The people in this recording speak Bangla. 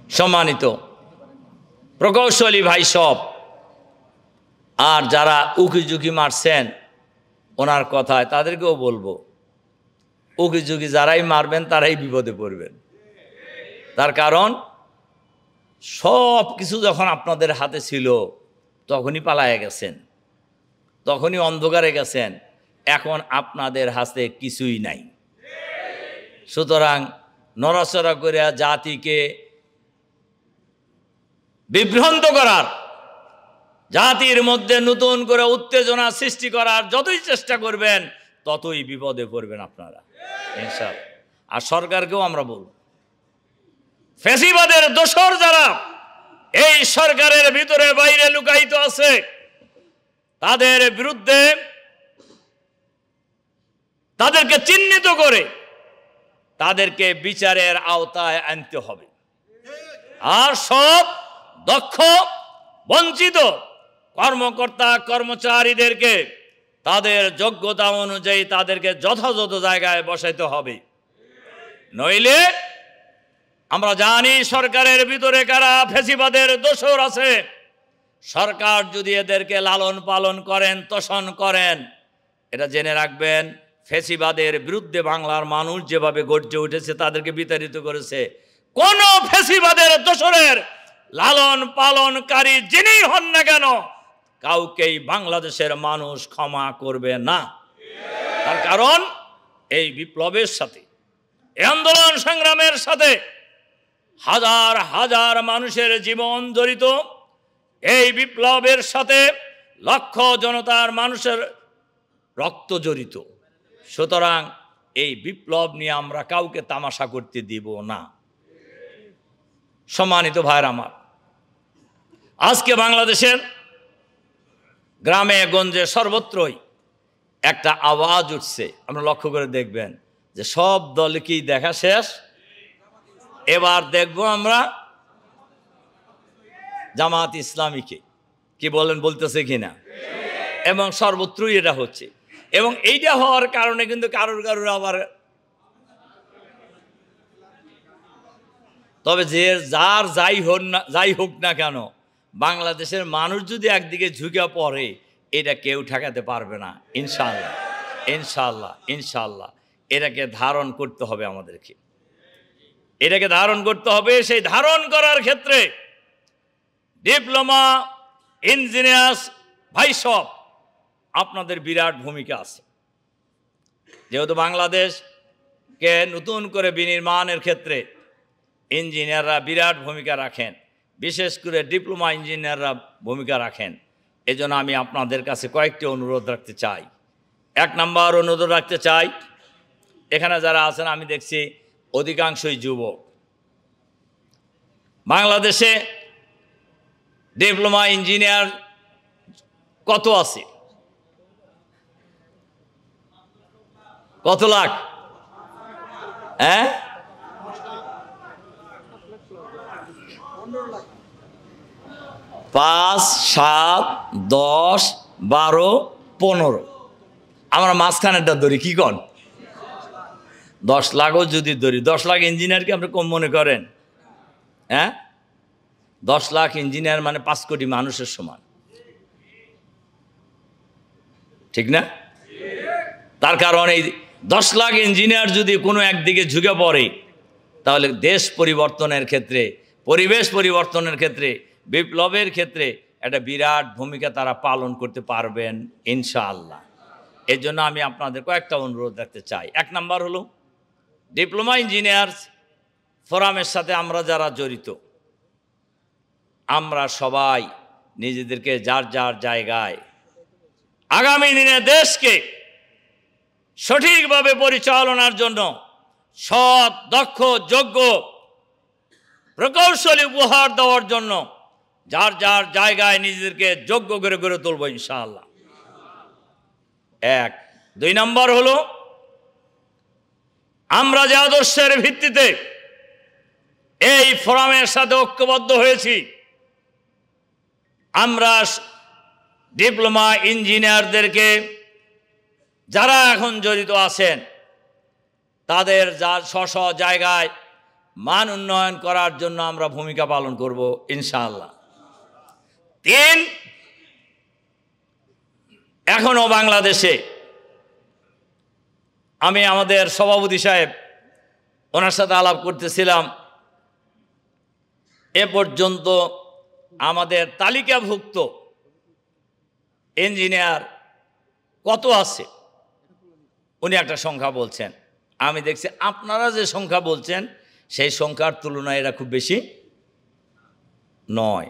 সম্মানিত প্রকৌশলী ভাই সব আর যারা উকিঝুঁকি মারছেন ওনার কথায় তাদেরকেও বলবো, উকিঝুঁকি যারাই মারবেন তারাই বিপদে পড়বেন। তার কারণ সব কিছু যখন আপনাদের হাতে ছিল তখনই পালায়ে গেছেন, তখনই অন্ধকারে গেছেন, এখন আপনাদের হাতে কিছুই নাই। সুতরাং নড়াচড়া করে জাতিকে বিভ্রান্ত করার, জাতির মধ্যে নতুন করে উত্তেজনা সৃষ্টি করার যতই চেষ্টা করবেন ততই বিপদে পড়বেন আপনারা ইনশাআল্লাহ। আর সরকারকেও আমরা বলব, ফ্যাসিবাদের দোসর যারা এই সরকারের ভিতরে বাইরে লুকায়িত আছে তাদের বিরুদ্ধে তাদেরকে চিহ্নিত করে তাদেরকে বিচারের আওতায় আনতে হবে। আর সব দক্ষ বঞ্চিত কর্মকর্তা কর্মচারীদেরকে তাদের যোগ্যতা অনুযায়ী তাদেরকে যথাযথ জায়গায় বসাইতে হবে। নইলে আমরা জানি সরকারের ভিতরে কারা ফ্যাসিবাদের দোসর আছে, সরকার যদি এদেরকে লালন পালন করেন, তোষণ করেন, এটা জেনে রাখবেন ফ্যাসিবাদের বিরুদ্ধে বাংলার মানুষ যেভাবে গর্জে উঠেছে, তাদেরকে বিতাড়িত করেছে, কোন ফ্যাসিবাদের দোসরের লালন পালনকারী যিনি হন না কেন কাউকেই বাংলাদেশের মানুষ ক্ষমা করবে না। তার কারণ এই বিপ্লবের সাথে, এই আন্দোলন সংগ্রামের সাথে হাজার হাজার মানুষের জীবন জড়িত, এই বিপ্লবের সাথে লক্ষ জনতার মানুষের রক্ত জড়িত। সুতরাং এই বিপ্লব নিয়ে আমরা কাউকে তামাশা করতে দিব না। সম্মানিত ভাইরা আমার, আজকে বাংলাদেশের গ্রামে গঞ্জে সর্বত্রই একটা আওয়াজ উঠছে, আমরা লক্ষ্য করে দেখবেন যে সব দলকেই দেখা শেষ, এবার দেখব আমরা জামাত ইসলামীকে। কি বলেন, বলতেছে কিনা? এবং সর্বত্রই এটা হচ্ছে, এবং এইটা হওয়ার কারণে কিন্তু কারোর কারোর আবার, তবে যে যার যাই হোক না কেন, বাংলাদেশের মানুষ যদি একদিকে ঝুঁকে পড়ে এটা কেউ ঠেকাতে পারবে না ইনশাআল্লাহ। ইনশাআল্লাহ ইনশাআল্লাহ এটাকে ধারণ করতে হবে আমাদেরকে, এটাকে ধারণ করতে হবে। সেই ধারণ করার ক্ষেত্রে ডিপ্লোমা ইঞ্জিনিয়ার্স ভাই সব আপনাদের বিরাট ভূমিকা আছে। যেহেতু বাংলাদেশকে নতুন করে বিনির্মাণের ক্ষেত্রে ইঞ্জিনিয়াররা বিরাট ভূমিকা রাখেন, বিশেষ করে ডিপ্লোমা ইঞ্জিনিয়াররা ভূমিকা রাখেন। এজন্য আমি আপনাদের কাছে কয়েকটি অনুরোধ রাখতে চাই। এক নম্বর অনুরোধ রাখতে চাই, এখানে যারা আছেন আমি দেখছি অধিকাংশই যুবক। বাংলাদেশে ডিপ্লোমা ইঞ্জিনিয়ার কত আছে? কত লাখ? 5, 7, 10, 12, 15, আমরা মাঝখানেরটা ধরি, কি কন? 10 লাখও যদি ধরি, 10 লাখ ইঞ্জিনিয়ারকে আপনি কম মনে করেন? 10 লাখ ইঞ্জিনিয়ার মানে 5 কোটি মানুষের সমান, ঠিক না? তার কারণ এই 10 লাখ ইঞ্জিনিয়ার যদি কোনো একদিকে ঝুঁকে পড়ে তাহলে দেশ পরিবর্তনের ক্ষেত্রে, পরিবেশ পরিবর্তনের ক্ষেত্রে, বিপ্লবের ক্ষেত্রে একটা বিরাট ভূমিকা তারা পালন করতে পারবেন ইনশাআল্লাহ। এর জন্য আমি আপনাদের কয়েকটা অনুরোধ রাখতে চাই। এক নাম্বার হলো ডিপ্লোমা ইঞ্জিনিয়ার্স ফোরামের সাথে আমরা যারা জড়িত, আমরা সবাই নিজেদেরকে যার যার জায়গায় আগামী দিনে দেশকে সঠিকভাবে পরিচালনার জন্য সৎ, দক্ষ, যোগ্য প্রকৌশলী উপহার দেওয়ার জন্য যার যার জায়গায় নিজেদেরকে যোগ্য করে গড়ে তুলব ইনশাআল্লাহ। 1, 2 নম্বর হলো আমরা যে আদর্শের ভিত্তিতে এই ফোরামের সাথে ঐক্যবদ্ধ হয়েছি, আমরা ডিপ্লোমা ইঞ্জিনিয়ারদেরকে যারা এখন জড়িত আছেন তাদের যা স্ব জায়গায় মান উন্নয়ন করার জন্য আমরা ভূমিকা পালন করব ইনশাআল্লাহ। 3, এখনো বাংলাদেশে আমি আমাদের সভাপতি সাহেব ওনার সাথে আলাপ করতেছিলাম, এ পর্যন্ত আমাদের তালিকাভুক্ত ইঞ্জিনিয়ার কত আছে উনি একটা সংখ্যা বলছেন। আমি দেখছি আপনারা যে সংখ্যা বলছেন সেই সংখ্যার তুলনায় এরা খুব বেশি নয়।